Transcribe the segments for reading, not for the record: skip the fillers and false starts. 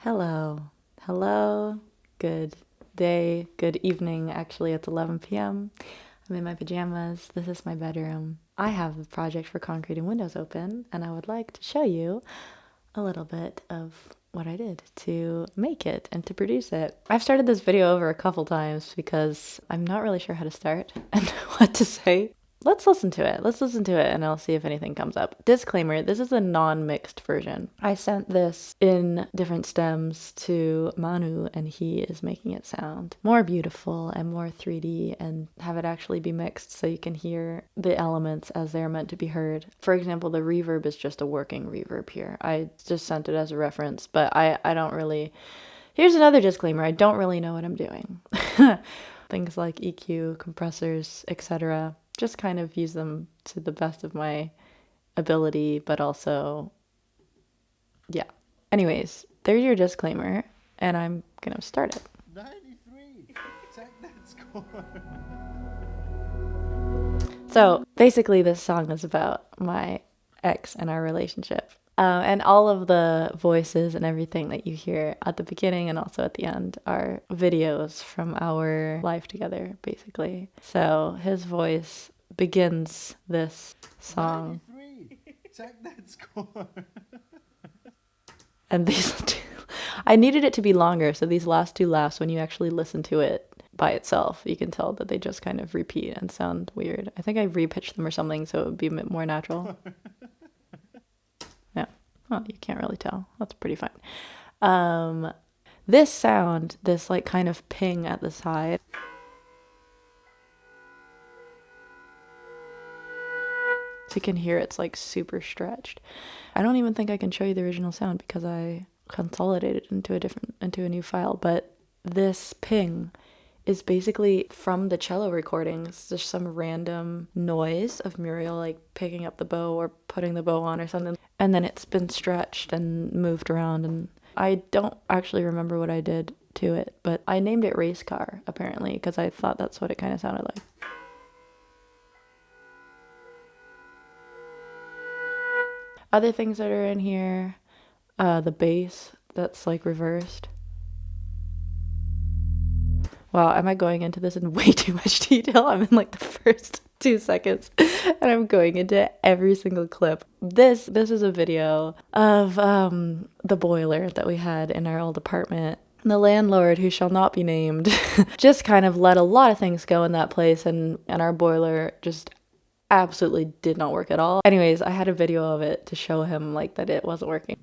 Hello. Hello. Good day. Good evening. Actually, it's 11 p.m. I'm in my pajamas. This is my bedroom. I have the project for Concrete and Windows open, and I would like to show you a little bit of what I did to make it and to produce it. I've started this video over a couple times because I'm not really sure how to start and what to say. Let's listen to it. Let's listen to it and I'll see if anything comes up. Disclaimer, this is a non-mixed version. I sent this in different stems to Manu and he is making it sound more beautiful and more 3D and have it actually be mixed so you can hear the elements as they're meant to be heard. For example, the reverb is just a working reverb here. I just sent it as a reference, but I don't really... Here's another disclaimer. I don't really know what I'm doing. Things like EQ, compressors, etc. Just kind of use them to the best of my ability, but also, yeah. Anyways, there's your disclaimer, and I'm gonna start it. 93! Check that score! So, basically this song is about my ex and our relationship. And all of the voices and everything that you hear at the beginning and also at the end are videos from our life together, basically. So his voice begins this song. 93! Check that score! And these two, I needed it to be longer, so these last two laughs, when you actually listen to it by itself, you can tell that they just kind of repeat and sound weird. I think I repitched them or something so it would be a bit more natural. Yeah. Oh, you can't really tell. That's pretty fine. This sound, this like kind of ping at the side, so you can hear it's like super stretched. I don't even think I can show you the original sound because I consolidated into a new file, but this ping is basically from the cello recordings. There's some random noise of Muriel like picking up the bow or putting the bow on or something, and then it's been stretched and moved around, and I don't actually remember what I did to it, but I named it Race Car apparently because I thought that's what it kind of sounded like. Other things that are in here, the bass that's like reversed. Wow, am I going into this in way too much detail? I'm in like the first 2 seconds and I'm going into every single clip. This is a video of the boiler that we had in our old apartment. The landlord, who shall not be named, just kind of let a lot of things go in that place, and our boiler just absolutely did not work at all. Anyways, I had a video of it to show him like that it wasn't working.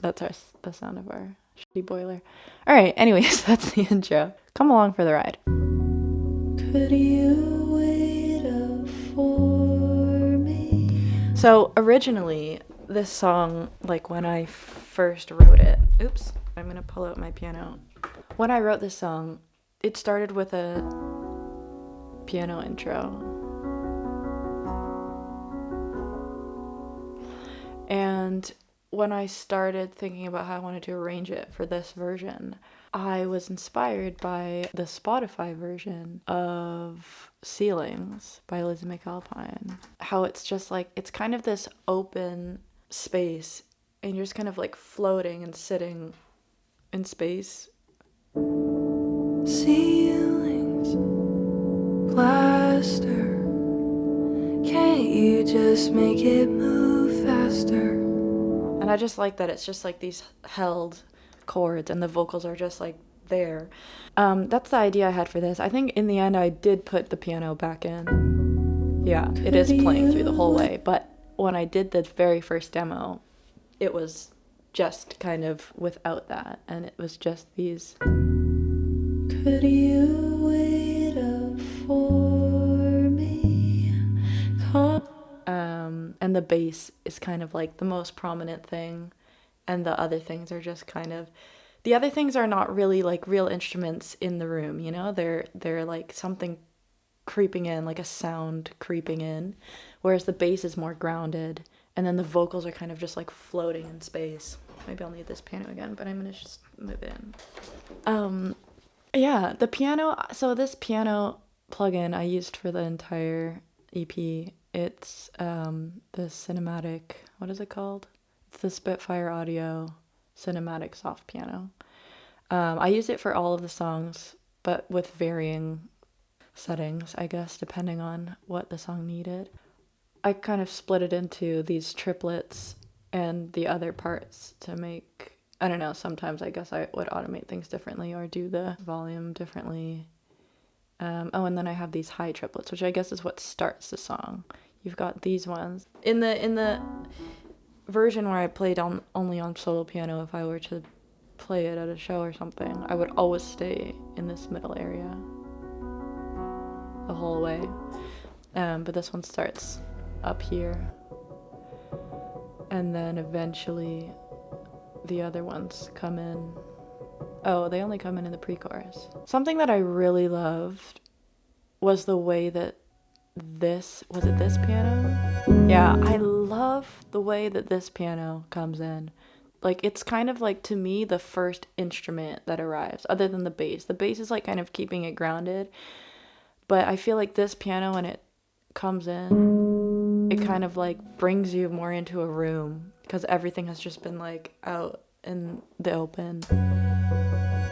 That's the sound of our shitty boiler. All right, anyways, that's the intro. Come along for the ride. Could you wait up for me? So originally, this song, like when I first wrote it, oops, I'm gonna pull out my piano. When I wrote this song, it started with a piano intro. And when I started thinking about how I wanted to arrange it for this version, I was inspired by the Spotify version of Ceilings by Lizzie McAlpine. How it's just like, it's kind of this open space and you're just kind of like floating and sitting in space. Ceilings, plaster, can't you just make it move faster? And I just like that it's just like these held chords and the vocals are just like there. That's the idea I had for this. I think in the end I did put the piano back in. Yeah, it is playing through the whole way, but when I did the very first demo, it was just kind of without that, and it was just these. Could you wait up for me? And the bass is kind of like the most prominent thing, and the other things are just kind of, the other things are not really like real instruments in the room, you know? They're like something creeping in, like a sound creeping in, whereas the bass is more grounded, and then the vocals are kind of just like floating in space. Maybe I'll need this piano again, but I'm gonna just move it in. Yeah, the piano, so this piano plugin I used for the entire EP It's the cinematic, what is it called? It's the Spitfire Audio cinematic soft piano. I use it for all of the songs, but with varying settings, I guess, depending on what the song needed. I kind of split it into these triplets and the other parts to make, I don't know, sometimes I guess I would automate things differently or do the volume differently. And then I have these high triplets, which I guess is what starts the song. You've got these ones. In the version where I played only on solo piano, if I were to play it at a show or something, I would always stay in this middle area the whole way. But this one starts up here. And then eventually the other ones come in. Oh, they only come in the pre-chorus. Something that I really loved was the way that this piano? Yeah, I love the way that this piano comes in. Like, it's kind of like, to me, the first instrument that arrives, other than the bass. The bass is like kind of keeping it grounded. But I feel like this piano, when it comes in, it kind of like brings you more into a room because everything has just been like out in the open.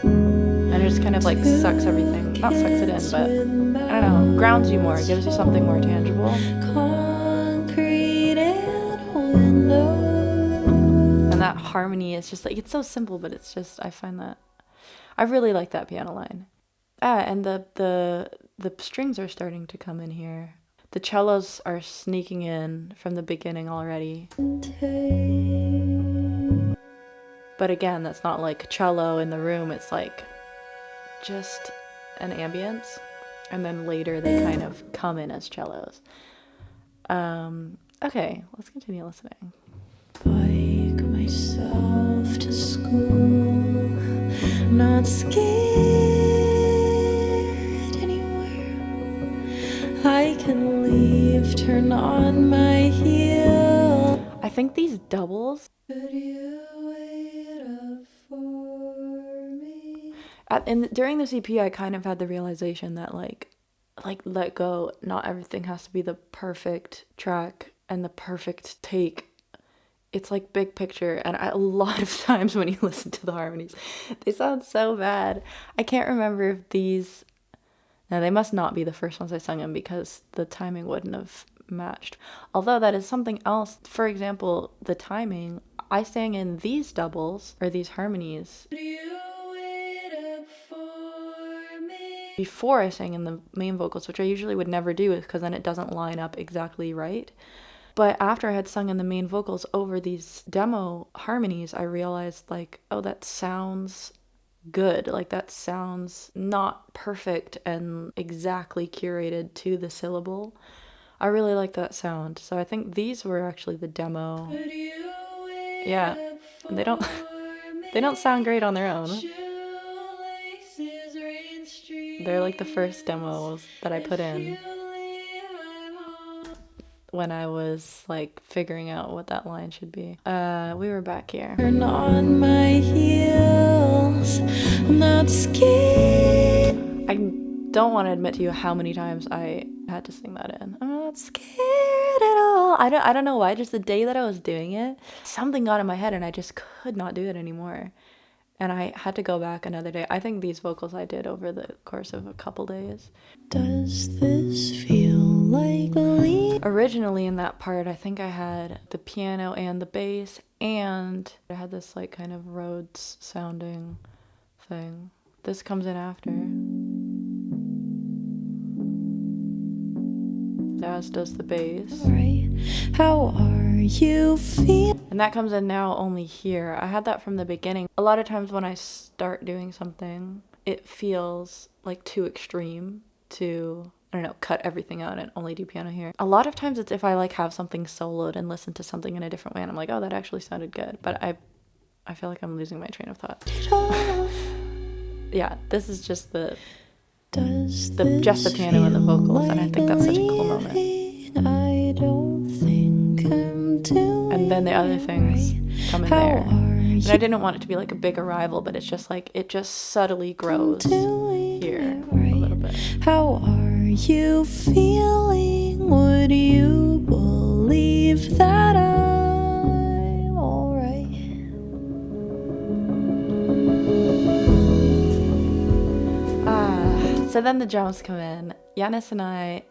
And it just kind of like sucks everything, not sucks it in, but I don't know, grounds you more, gives you something more tangible. And that harmony is just like, it's so simple, but it's just, I find that, I really like that piano line. And the strings are starting to come in here. The cellos are sneaking in from the beginning already. But again, that's not like cello in the room, it's like just an ambience, and then later they kind of come in as cellos. Okay, let's continue listening. Bike myself to school, not scared anywhere. I can leave, turn on my heel. I think these doubles. Could you wait up for me? During this EP, I kind of had the realization that like let go. Not everything has to be the perfect track and the perfect take. It's like big picture, and a lot of times when you listen to the harmonies, they sound so bad. I can't remember if these. Now they must not be the first ones I sung in because the timing wouldn't have matched. Although that is something else. For example, the timing. I sang in these doubles or these harmonies before I sang in the main vocals, which I usually would never do because then it doesn't line up exactly right. But after I had sung in the main vocals over these demo harmonies, I realized like, oh, that sounds good. Like that sounds not perfect and exactly curated to the syllable. I really like that sound. So I think these were actually the demo. Yeah, and they don't sound great on their own. They're like the first demos that I put in when I was like figuring out what that line should be. We were back here. Turn on my heels, I'm not scared. I don't want to admit to you how many times I had to sing that in. I'm not scared at all. I don't know why, just the day that I was doing it, something got in my head and I just could not do it anymore. And I had to go back another day. I think these vocals I did over the course of a couple days. Does this feel like me? Originally in that part, I think I had the piano and the bass, and I had this like kind of Rhodes sounding thing. This comes in after. As does the bass. Right. How are you feeling? And that comes in now only here. I had that from the beginning. A lot of times when I start doing something, it feels like too extreme to, I don't know, cut everything out and only do piano here. A lot of times it's if I like have something soloed and listen to something in a different way and I'm like, oh, that actually sounded good. But I feel like I'm losing my train of thought. Yeah, this is just just the piano and the vocals, and I think that's such a cool moment. I don't think I'm doing and then the other things come in there. And I didn't want it to be like a big arrival, but it's just like it just subtly grows here a little bit. How are you feeling? Would you believe that I'm alright. So then the drums come in. Yanis and I,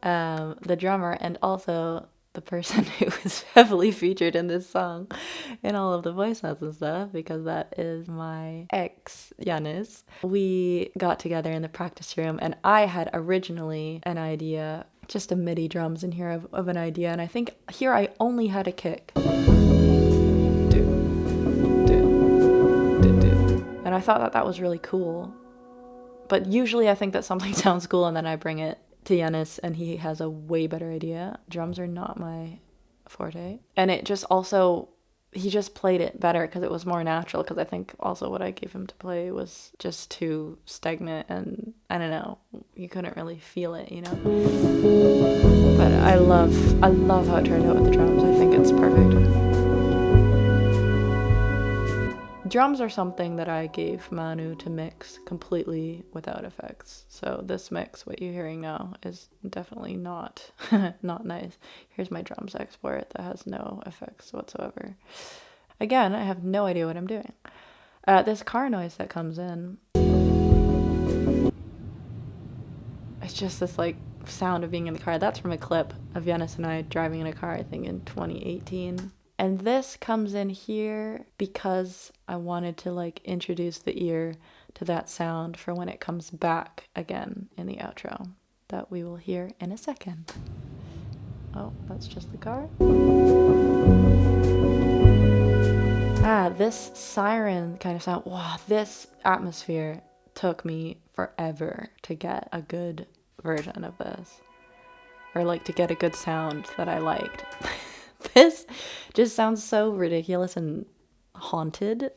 the drummer, and also the person who was heavily featured in this song in all of the voice notes and stuff, because that is my ex, Yanis. We got together in the practice room, and I had originally an idea, just a MIDI drums in here of an idea, and I think here I only had a kick. And I thought that was really cool. But usually I think that something sounds cool and then I bring it to Yanis and he has a way better idea. Drums are not my forte. And it just also, he just played it better because it was more natural, because I think also what I gave him to play was just too stagnant and I don't know, you couldn't really feel it, you know? But I love how it turned out with the drums. I think it's perfect. Drums are something that I gave Manu to mix completely without effects. So this mix, what you're hearing now, is definitely not not nice. Here's my drums export that has no effects whatsoever. Again, I have no idea what I'm doing. This car noise that comes in, it's just this like sound of being in the car. That's from a clip of Yanis and I driving in a car, I think in 2018. And this comes in here because I wanted to like introduce the ear to that sound for when it comes back again in the outro that we will hear in a second. Oh, that's just the car. This siren kind of sound. Wow, this atmosphere took me forever to get a good version of this. Or like to get a good sound that I liked. This just sounds so ridiculous and haunted.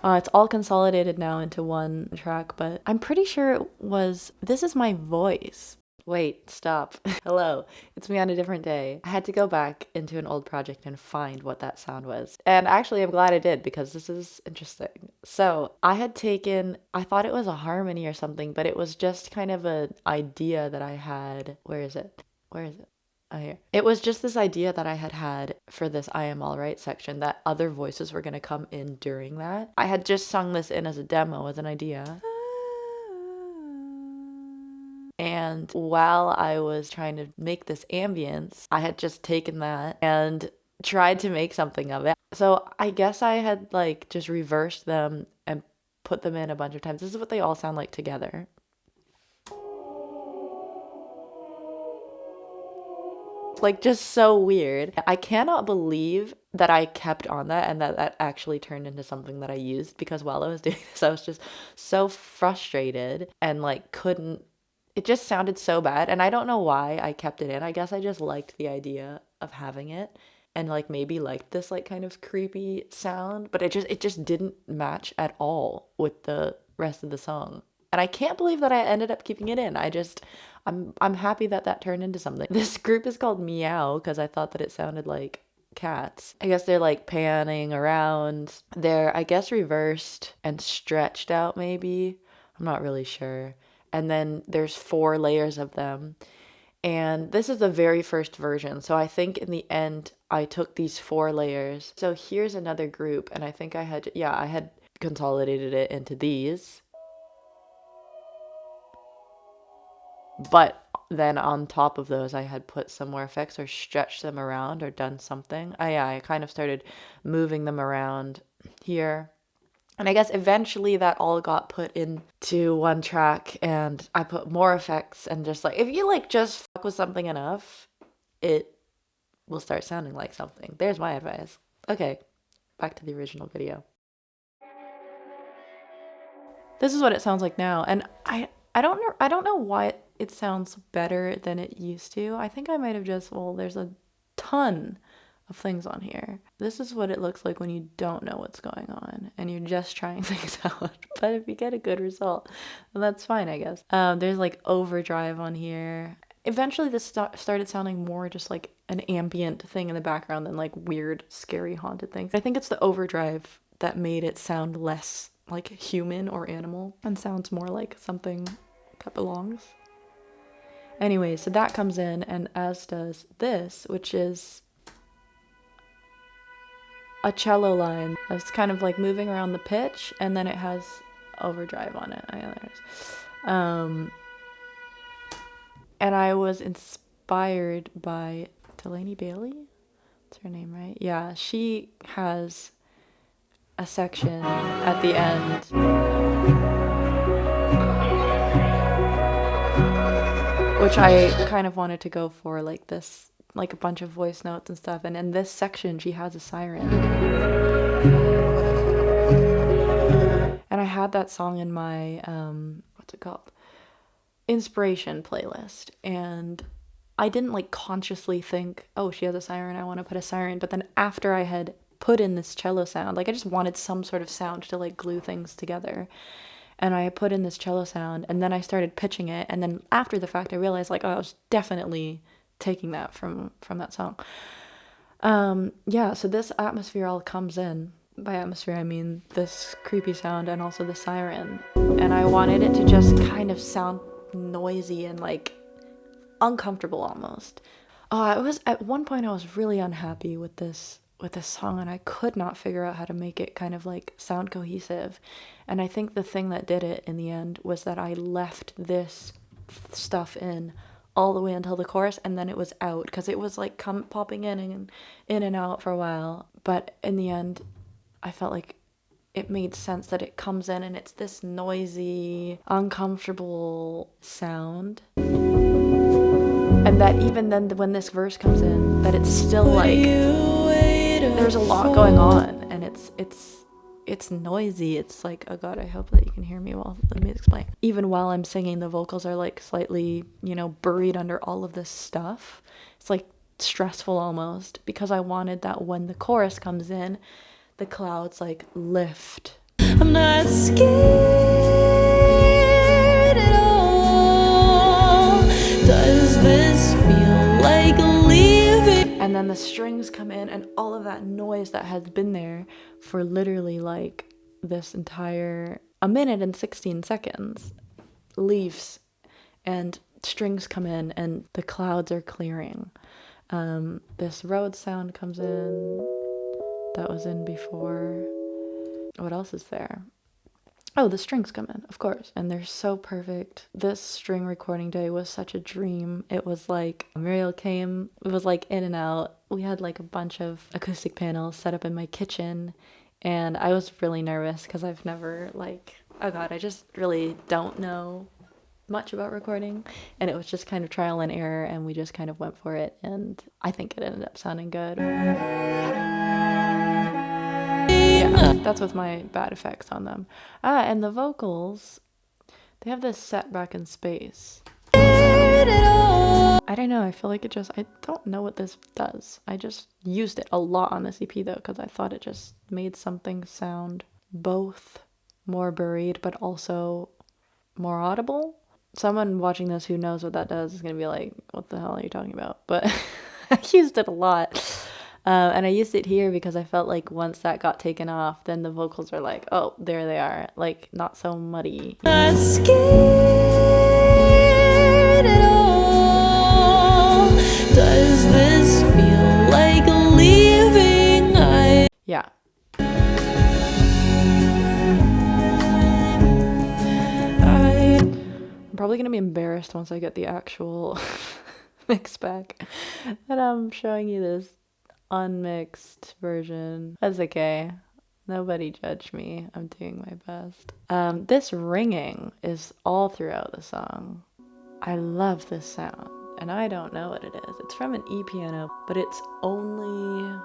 It's all consolidated now into one track, but I'm pretty sure it was, this is my voice. Wait, stop. Hello, it's me on a different day. I had to go back into an old project and find what that sound was. And actually, I'm glad I did because this is interesting. So I had taken, I thought it was a harmony or something, but it was just kind of an idea that I had. Where is it? Where is it? Oh, here. It was just this idea that I had for this I Am Alright section that other voices were going to come in during that. I had just sung this in as a demo, as an idea. And while I was trying to make this ambience, I had just taken that and tried to make something of it. So I guess I had like just reversed them and put them in a bunch of times. This is what they all sound like together. Like just so weird. I cannot believe that I kept on that and that actually turned into something that I used, because while I was doing this, I was just so frustrated and like couldn't, it just sounded so bad. And I don't know why I kept it in. I guess I just liked the idea of having it and like maybe liked this like kind of creepy sound, but it just didn't match at all with the rest of the song. And I can't believe that I ended up keeping it in. I'm happy that that turned into something. This group is called Meow because I thought that it sounded like cats. I guess they're like panning around. They're, I guess, reversed and stretched out maybe. I'm not really sure. And then there's 4 layers of them. And this is the very first version. So I think in the end, I took these 4 layers. So here's another group. And I think I had consolidated it into these. But then on top of those, I had put some more effects or stretched them around or done something. I kind of started moving them around here. And I guess eventually that all got put into one track and I put more effects and just like, if you like just fuck with something enough, it will start sounding like something. There's my advice. Okay, back to the original video. This is what it sounds like now. And I don't know why it sounds better than it used to. I think I might have just, well, there's a ton of things on here. This is what it looks like when you don't know what's going on and you're just trying things out. But if you get a good result, then that's fine, I guess. There's like overdrive on here. Eventually this started sounding more just like an ambient thing in the background than like weird, scary, haunted things. I think it's the overdrive that made it sound less like human or animal and sounds more like something that belongs. Anyway, so that comes in, and as does this, which is a cello line that's kind of like moving around the pitch, and then it has overdrive on it. And I was inspired by Delaney Bailey. That's her name, right? Yeah, she has a section at the end which I kind of wanted to go for, like this, like a bunch of voice notes and stuff. And in this section, she has a siren. And I had that song in my, what's it called? Inspiration playlist. And I didn't like consciously think, oh, she has a siren, I want to put a siren. But then after I had put in this cello sound, like I just wanted some sort of sound to like glue things together. And I put in this cello sound, and then I started pitching it, and then after the fact I realized like, oh, I was definitely taking that from that song. Yeah, so this atmosphere all comes in. By atmosphere I mean this creepy sound and also the siren. And I wanted it to just kind of sound noisy and like uncomfortable almost. It was at one point I was really unhappy with this song, and I could not figure out how to make it kind of like sound cohesive. And I think the thing that did it in the end was that I left this stuff in all the way until the chorus, and then it was out because it was like popping in and out for a while. But in the end, I felt like it made sense that it comes in and it's this noisy, uncomfortable sound. And that even then when this verse comes in, that it's still like there's a lot going on, and it's noisy. It's like, oh god, I hope that you can hear me while let me explain. Even while I'm singing, the vocals are like slightly, buried under all of this stuff. It's like stressful almost, because I wanted that when the chorus comes in, the clouds like lift. I'm not scared at all. Does this feel like leaving? And then the strings come in, and all of that noise that has been there for literally like this entire 1 minute and 16 seconds leaves, and strings come in, and the clouds are clearing. This road sound comes in that was in before. What else is there? Oh, the strings come in, of course, and they're so perfect. This string recording day was such a dream. It was like Muriel came, it was like in and out. We had like a bunch of acoustic panels set up in my kitchen, and I was really nervous because I've never oh god, I just really don't know much about recording, and it was just kind of trial and error, and we just kind of went for it, and I think it ended up sounding good. Yeah, that's with my bad effects on them. And the vocals, they have this set back in space. I don't know, I feel like I don't know what this does. I just used it a lot on this EP though, because I thought it just made something sound both more buried but also more audible. Someone watching this who knows what that does is going to be like, what the hell are you talking about? But I used it a lot. And I used it here because I felt like once that got taken off, then the vocals are like, oh, there they are. Like, not so muddy. Not scared at all. Does this feel like leaving? Yeah. I'm probably going to be embarrassed once I get the actual mix back that I'm showing you this unmixed version. That's okay. Nobody judge me. I'm doing my best. This ringing is all throughout the song. I love this sound, and I don't know what it is. It's from an E-piano, but it's only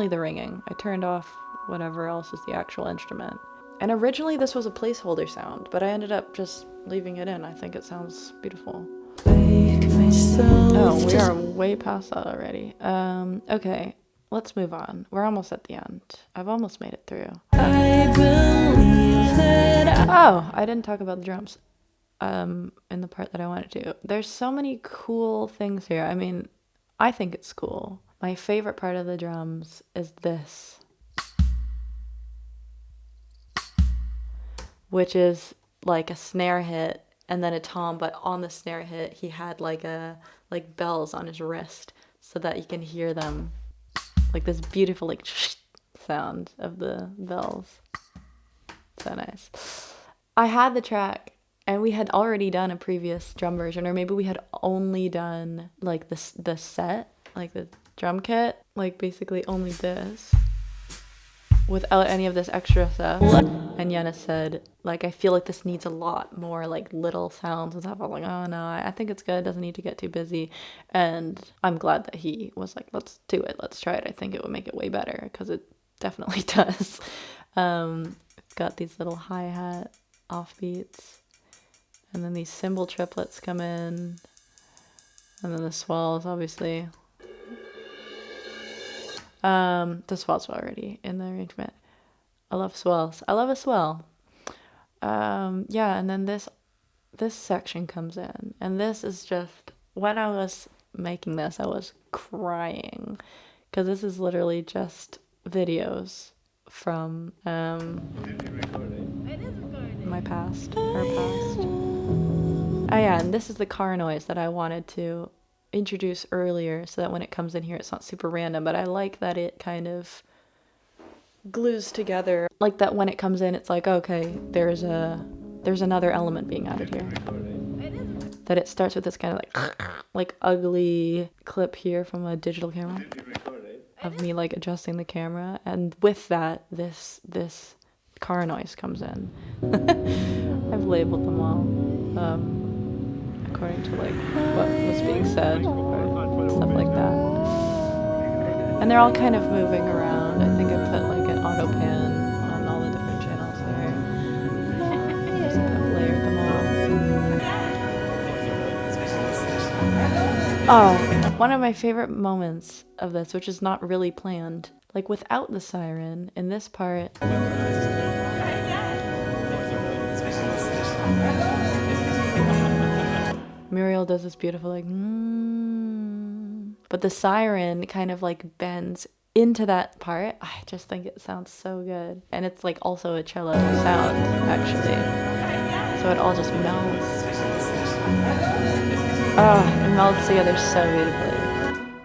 the ringing. I turned off whatever else is the actual instrument. And originally this was a placeholder sound, but I ended up just leaving it in. I think it sounds beautiful. Oh, we are way past that already. Okay, let's move on. We're almost at the end. I've almost made it through. I didn't talk about the drums in the part that I wanted to. There's so many cool things here. I mean, I think it's cool. My favorite part of the drums is this, which is like a snare hit and then a tom, but on the snare hit he had like bells on his wrist so that you can hear them, like this beautiful like sound of the bells. So nice. I had the track and we had already done a previous drum version, or maybe we had only done like the set, like the drum kit, like basically only this without any of this extra stuff. And Yana said, like, I feel like this needs a lot more like little sounds and stuff. I was like, oh no, I think it's good. It doesn't need to get too busy. And I'm glad that he was like, let's do it. Let's try it. I think it would make it way better, because it definitely does. Got these little hi-hat offbeats. And then these cymbal triplets come in. And then the swells, obviously. The swells were already in the arrangement. I love swells. I love a swell. Yeah, and then this section comes in. And this is just, when I was making this, I was crying. Because this is literally just videos from my past, her past. Oh yeah, and this is the car noise that I wanted to introduce earlier, so that when it comes in here it's not super random, but I like that it kind of glues together, like that when it comes in it's like, okay, there's another element being added here. That it starts with this kind of like ugly clip here from a digital camera of me like adjusting the camera, and with that this car noise comes in. I've labeled them all according to like what was being said or stuff like that, and they're all kind of moving around. I think I put like an auto pan on all the different channels here. Just kind of layered them all. Oh, one of my favorite moments of this, which is not really planned, like without the siren in this part. Muriel does this beautiful like but the siren kind of like bends into that part. I just think it sounds so good, and it's like also a cello sound actually, so it all just melts. Oh, it melts together so beautifully.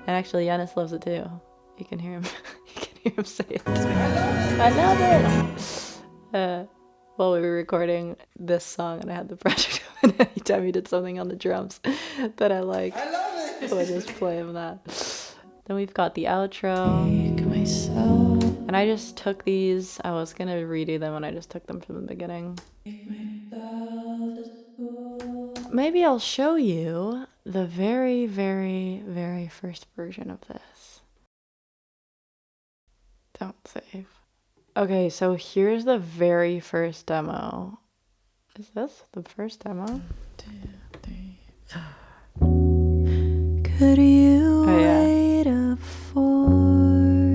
And actually Yanis loves it too. You can hear him you can hear him say it. I love it. While we were recording this song and I had the project open, anytime he did something on the drums that I like, I would just play him that. Then we've got the outro. And I just took these. I was going to redo them and I just took them from the beginning. Maybe I'll show you the very, very, very first version of this. Don't save. Okay, so here's the very first demo. Is this the first demo? 1, 2, 3, 4. Could you wait up for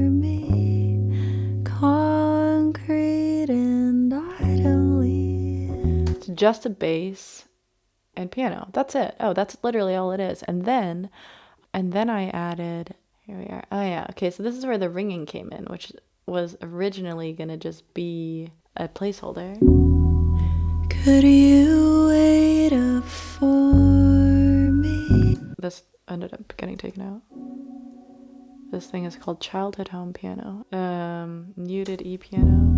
me? Concrete and idly. It's just a bass and piano. That's it. Oh, that's literally all it is. And then I added, here we are. Oh yeah, okay, so this is where the ringing came in, which was originally gonna just be a placeholder. Could you wait up for me? This ended up getting taken out. This thing is called Childhood Home Piano. Muted E piano.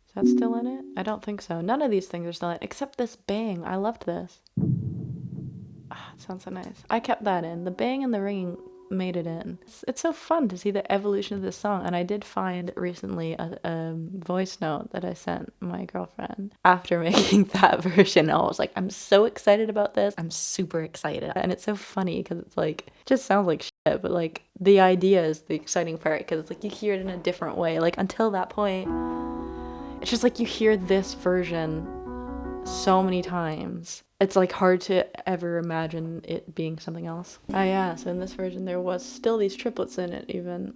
Is that still in it? I don't think so. None of these things are still in it, except this bang. I loved this. It sounds so nice. I kept that in. The bang and the ringing made it in. It's so fun to see the evolution of this song. And I did find recently a voice note that I sent my girlfriend after making that version. I was like, I'm so excited about this. I'm super excited. And it's so funny because it's like, it just sounds like shit, but like the idea is the exciting part, because it's like you hear it in a different way. Like until that point, it's just like you hear this version so many times. It's like hard to ever imagine it being something else. Ah yeah, so in this version there was still these triplets in it even.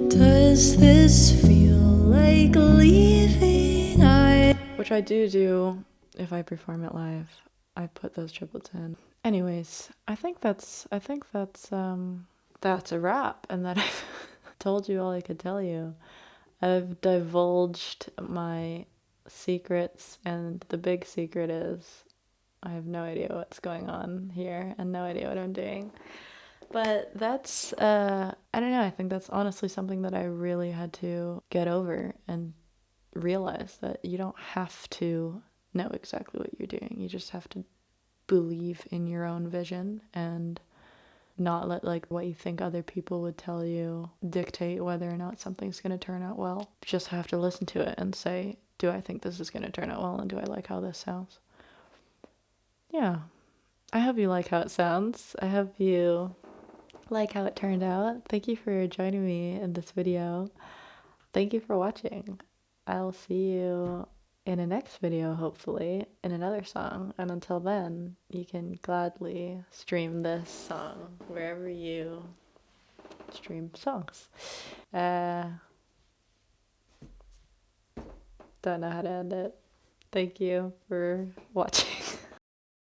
Does this feel like leaving? Which I do if I perform it live. I put those triplets in. Anyways, I think that's a wrap, and that I've told you all I could tell you. I've divulged my secrets, and the big secret is I have no idea what's going on here and no idea what I'm doing. But that's, I don't know, I think that's honestly something that I really had to get over and realize that you don't have to know exactly what you're doing. You just have to believe in your own vision and not let like what you think other people would tell you dictate whether or not something's going to turn out well. You just have to listen to it and say, do I think this is going to turn out well and do I like how this sounds? Yeah. I hope you like how it sounds. I hope you like how it turned out. Thank you for joining me in this video. Thank you for watching. I'll see you in a next video, hopefully, in another song. And until then, you can gladly stream this song wherever you stream songs. Don't know how to end it. Thank you for watching.